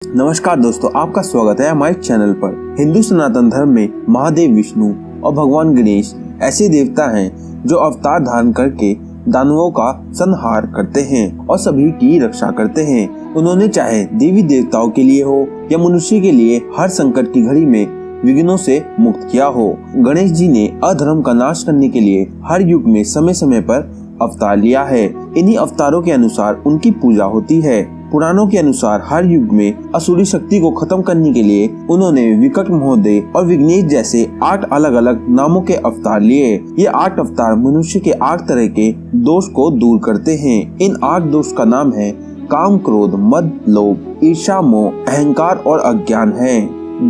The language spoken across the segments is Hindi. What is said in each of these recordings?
नमस्कार दोस्तों, आपका स्वागत है हमारे चैनल पर। हिंदू सनातन धर्म में महादेव विष्णु और भगवान गणेश ऐसे देवता हैं जो अवतार धारण करके दानवों का संहार करते हैं और सभी की रक्षा करते हैं। उन्होंने चाहे देवी देवताओं के लिए हो या मनुष्य के लिए हर संकट की घड़ी में विघ्नों से मुक्त किया हो। गणेश जी ने अधर्म का नाश करने के लिए हर युग में समय समय पर अवतार लिया है। इन्हीं अवतारों के अनुसार उनकी पूजा होती है। पुराणों के अनुसार हर युग में असुरी शक्ति को खत्म करने के लिए उन्होंने विकट महोदय और विघ्नेश जैसे 8 अलग अलग नामों के अवतार लिए। ये 8 अवतार मनुष्य के 8 तरह के दोष को दूर करते हैं। इन 8 दोष का नाम है काम, क्रोध, मद, लोभ, ईर्ष्या, मोह, अहंकार और अज्ञान है।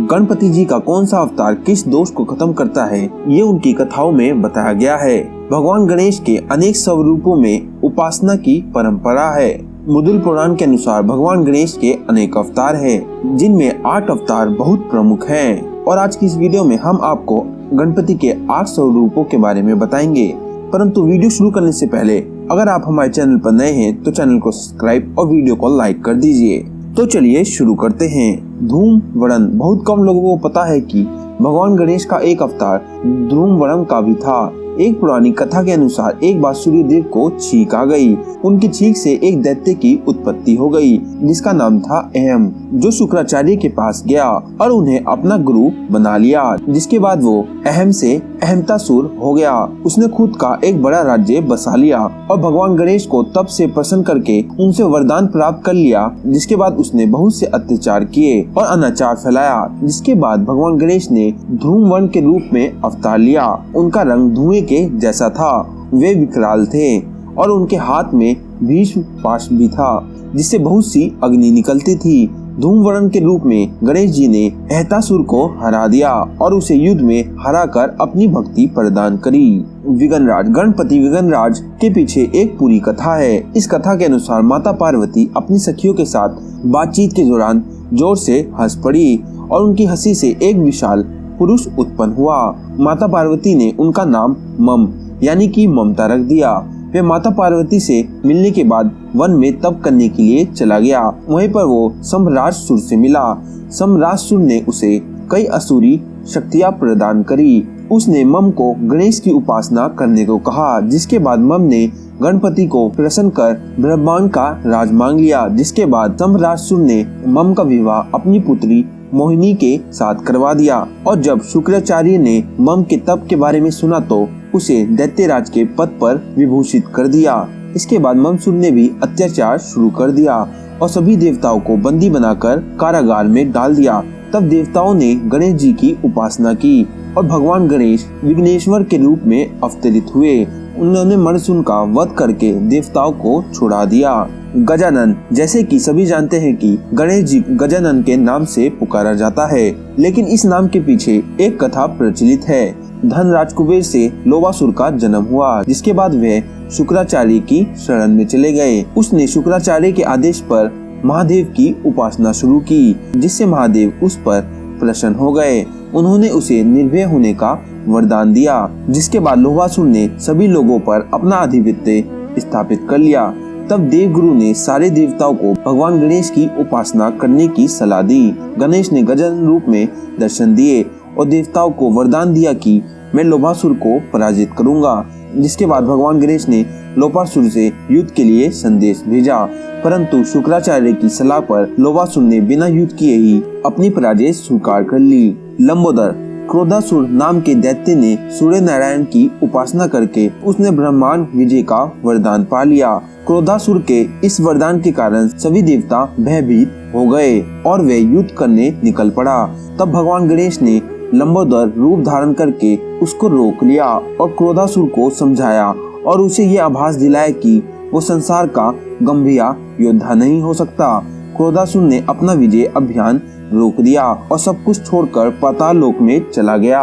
गणपति जी का कौन सा अवतार किस दोष को खत्म करता है, ये उनकी कथाओं में बताया गया है। भगवान गणेश के अनेक स्वरूपों में उपासना की परंपरा है। मुद्गल पुराण के अनुसार भगवान गणेश के अनेक अवतार हैं, जिनमें 8 अवतार बहुत प्रमुख हैं। और आज की इस वीडियो में हम आपको गणपति के 8 स्वरूपों के बारे में बताएंगे। परंतु वीडियो शुरू करने से पहले अगर आप हमारे चैनल पर नए हैं तो चैनल को सब्सक्राइब और वीडियो को लाइक कर दीजिए। तो चलिए शुरू करते हैं। धूम्रवर्णन। बहुत कम लोगों को पता है कि भगवान गणेश का एक अवतार धूम्रवर्णन का भी था। एक पुरानी कथा के अनुसार एक बार सूर्यदेव को छींक आ गई। उनकी छींक से एक दैत्य की उत्पत्ति हो गई जिसका नाम था अहम, जो शुक्राचार्य के पास गया और उन्हें अपना गुरु बना लिया। जिसके बाद वो अहम से अहमतासुर हो गया। उसने खुद का एक बड़ा राज्य बसा लिया और भगवान गणेश को तब से प्रसन्न करके उनसे वरदान प्राप्त कर लिया। जिसके बाद उसने बहुत से अत्याचार किए और अनाचार फैलाया। जिसके बाद भगवान गणेश ने धूम्रवर्ण के रूप में अवतार लिया। उनका रंग धुएं के जैसा था। वे विकराल थे और उनके हाथ में भीष्म पाश भी था, जिससे बहुत सी अग्नि निकलती थी। धूम्रवर्ण के रूप में गणेश जी ने अहतासुर को हरा दिया और उसे युद्ध में हराकर अपनी भक्ति प्रदान करी। विघ्नराज। गणपति विघ्नराज के पीछे एक पूरी कथा है। इस कथा के अनुसार माता पार्वती अपनी सखियों के साथ बातचीत के दौरान जोर से हंस पड़ी और उनकी हंसी से एक विशाल पुरुष उत्पन्न हुआ। माता पार्वती ने उनका नाम मम यानी कि ममता रख दिया। वे माता पार्वती से मिलने के बाद वन में तप करने के लिए चला गया। वहीं पर वो सम्राटसुर से मिला। सम्राटसुर ने उसे कई असुरी शक्तियां प्रदान करी। उसने मम को गणेश की उपासना करने को कहा। जिसके बाद मम ने गणपति को प्रसन्न कर ब्रह्मांड का राज मांग लिया। जिसके बाद सम्राटसुर ने मम का विवाह अपनी पुत्री मोहिनी के साथ करवा दिया। और जब शुक्राचार्य ने मम के तप के बारे में सुना तो उसे दैत्यराज के पद पर विभूषित कर दिया। इसके बाद ममसुर ने भी अत्याचार शुरू कर दिया और सभी देवताओं को बंदी बनाकर कारागार में डाल दिया। तब देवताओं ने गणेश जी की उपासना की और भगवान गणेश विघ्नेश्वर के रूप में अवतरित हुए। उन्होंने मणिसुन का वध करके देवताओं को छुड़ा दिया। गजानन। जैसे कि सभी जानते हैं कि गणेश जी गजानन के नाम से पुकारा जाता है, लेकिन इस नाम के पीछे एक कथा प्रचलित है। धनराज कुबेर से लोभासुर का जन्म हुआ, जिसके बाद वह शुक्राचार्य की शरण में चले गए। उसने शुक्राचार्य के आदेश पर महादेव की उपासना शुरू की, जिससे महादेव उस पर प्रसन्न हो गए। उन्होंने उसे निर्भय होने का वरदान दिया। जिसके बाद लोभासुर ने सभी लोगों पर अपना आधिपत्य स्थापित कर लिया। तब देवगुरु ने सारे देवताओं को भगवान गणेश की उपासना करने की सलाह दी। गणेश ने गजानन रूप में दर्शन दिए और देवताओं को वरदान दिया कि मैं लोभासुर को पराजित करूंगा। जिसके बाद भगवान गणेश ने लोभासुर से युद्ध के लिए संदेश भेजा, परंतु शुक्राचार्य की सलाह पर लोभासुर ने बिना युद्ध किए ही अपनी पराजय स्वीकार कर ली। लंबोदर। क्रोधासुर नाम के दैत्य ने सूर्य नारायण की उपासना करके उसने ब्रह्मांड विजय का वरदान पा लिया। क्रोधासुर के इस वरदान के कारण सभी देवता भयभीत हो गए और वे युद्ध करने निकल पड़ा। तब भगवान गणेश ने लंबोदर रूप धारण करके उसको रोक लिया और क्रोधासुर को समझाया और उसे ये आभास दिलाया कि वो संसार का गंभीर योद्धा नहीं हो सकता। क्रोधासुर ने अपना विजय अभियान रोक दिया और सब कुछ छोड़कर पाताल लोक में चला गया।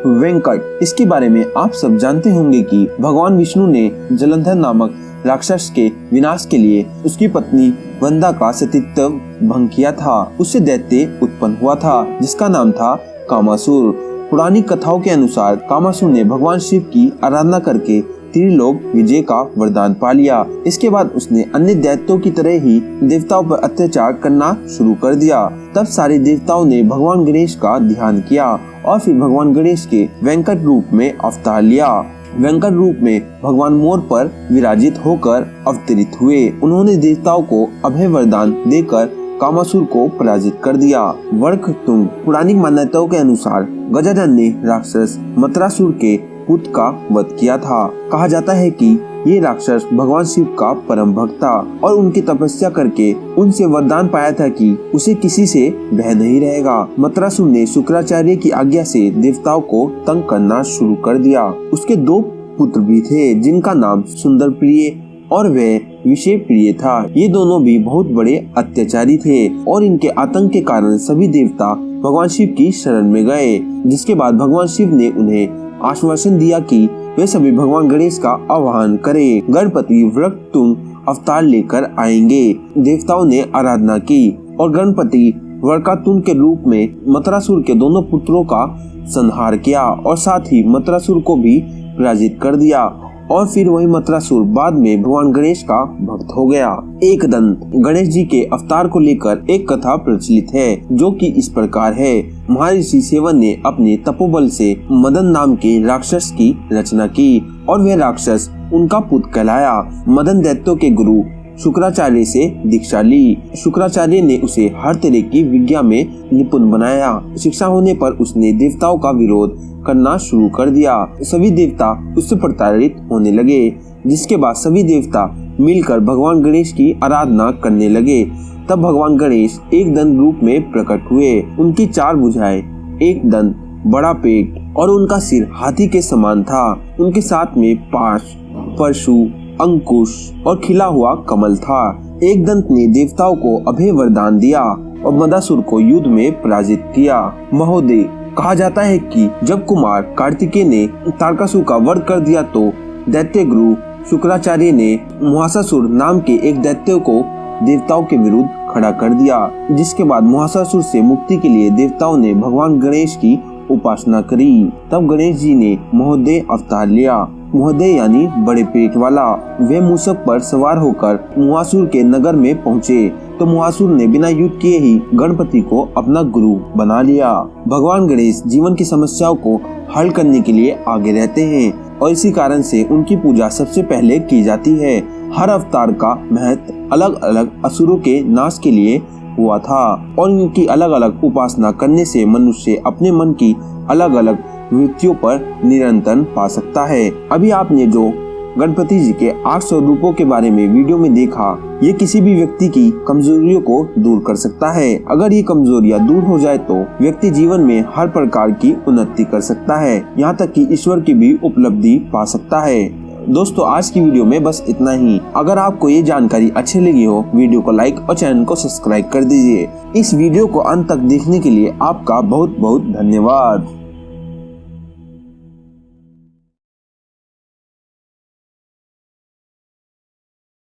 वेंकट। इसके बारे में आप सब जानते होंगे कि भगवान विष्णु ने जलंधर नामक राक्षस के विनाश के लिए उसकी पत्नी वंदा का सतीत्व भंग किया था। उससे दैत्य उत्पन्न हुआ था जिसका नाम था कामासुर। पुरानी कथाओं के अनुसार कामासुर ने भगवान शिव की आराधना करके त्रिलोक विजय का वरदान पा लिया। इसके बाद उसने अन्य दैत्यों की तरह ही देवताओं पर अत्याचार करना शुरू कर दिया। तब सारे देवताओं ने भगवान गणेश का ध्यान किया और फिर भगवान गणेश के वेंकट रूप में अवतार लिया। वेंकट रूप में भगवान मोर पर विराजित होकर अवतरित हुए। उन्होंने देवताओं को अभय वरदान देकर कामासुर को पराजित कर दिया। वक्रतुंड पुरानी मान्यताओं के अनुसार गजानन ने राक्षस मत्रासुर के पुत्र का वध किया था। कहा जाता है कि ये राक्षस भगवान शिव का परम भक्त था और उनकी तपस्या करके उनसे वरदान पाया था कि उसे किसी से भय नहीं रहेगा। मत्रासुर ने शुक्राचार्य की आज्ञा से देवताओं को तंग करना शुरू कर दिया। उसके 2 पुत्र भी थे जिनका नाम सुंदर प्रिय और वह विषय प्रिय था। ये दोनों भी बहुत बड़े अत्याचारी थे और इनके आतंक के कारण सभी देवता भगवान शिव की शरण में गए। जिसके बाद भगवान शिव ने उन्हें आश्वासन दिया कि वे सभी भगवान गणेश का आह्वान करें। गणपति वक्रतुंड अवतार लेकर आएंगे। देवताओं ने आराधना की और गणपति वक्रतुंड के रूप में मत्रासुर के दोनों पुत्रों का संहार किया और साथ ही मत्रासुर को भी पराजित कर दिया। और फिर वही मत्रासुर बाद में भगवान गणेश का भक्त हो गया। एक दंत गणेश जी के अवतार को लेकर एक कथा प्रचलित है जो कि इस प्रकार है। महर्षि सेवन ने अपने तपोबल से मदन नाम के राक्षस की रचना की और वह राक्षस उनका पुत्र कहलाया। मदन दैत्यों के गुरु शुक्राचार्य से दीक्षा ली। शुक्राचार्य ने उसे हर तरह की विद्या में निपुण बनाया। शिक्षा होने पर उसने देवताओं का विरोध करना शुरू कर दिया। सभी देवता उससे प्रताड़ित होने लगे। जिसके बाद सभी देवता मिलकर भगवान गणेश की आराधना करने लगे। तब भगवान गणेश एक दंत रूप में प्रकट हुए। उनकी 4 भुजाएं, एक दंत, बड़ा पेट और उनका सिर हाथी के समान था। उनके साथ में 5 परशु, अंकुश और खिला हुआ कमल था। एक दंत ने देवताओं को अभय वरदान दिया और मदासुर को युद्ध में पराजित किया। महोदय कहा जाता है कि जब कुमार कार्तिकेय ने तारकासुर का वध कर दिया तो दैत्य गुरु शुक्राचार्य ने मुहासासुर नाम के एक दैत्य को देवताओं के विरुद्ध खड़ा कर दिया। जिसके बाद मुहासासुर से मुक्ति के लिए देवताओं ने भगवान गणेश की उपासना करी। तब गणेश जी ने महोदय अवतार लिया। महोदय यानी बड़े पेट वाला। वे मूषक पर सवार होकर मुहासुर के नगर में पहुँचे तो मुहासुर ने बिना युद्ध किए ही गणपति को अपना गुरु बना लिया। भगवान गणेश जीवन की समस्याओं को हल करने के लिए आगे रहते हैं और इसी कारण से उनकी पूजा सबसे पहले की जाती है। हर अवतार का महत्व अलग अलग असुरों के नाश के लिए हुआ था और इनकी अलग अलग उपासना करने से मनुष्य अपने मन की अलग अलग वृत्तियों पर नियंत्रण पा सकता है। अभी आपने जो गणपति जी के 800 रूपों के बारे में वीडियो में देखा, ये किसी भी व्यक्ति की कमजोरियों को दूर कर सकता है। अगर ये कमजोरियां दूर हो जाए तो व्यक्ति जीवन में हर प्रकार की उन्नति कर सकता है, यहाँ तक कि ईश्वर की भी उपलब्धि पा सकता है। दोस्तों आज की वीडियो में बस इतना ही। अगर आपको ये जानकारी अच्छी लगी हो, वीडियो को लाइक और चैनल को सब्सक्राइब कर दीजिए। इस वीडियो को अंत तक देखने के लिए आपका बहुत बहुत धन्यवाद।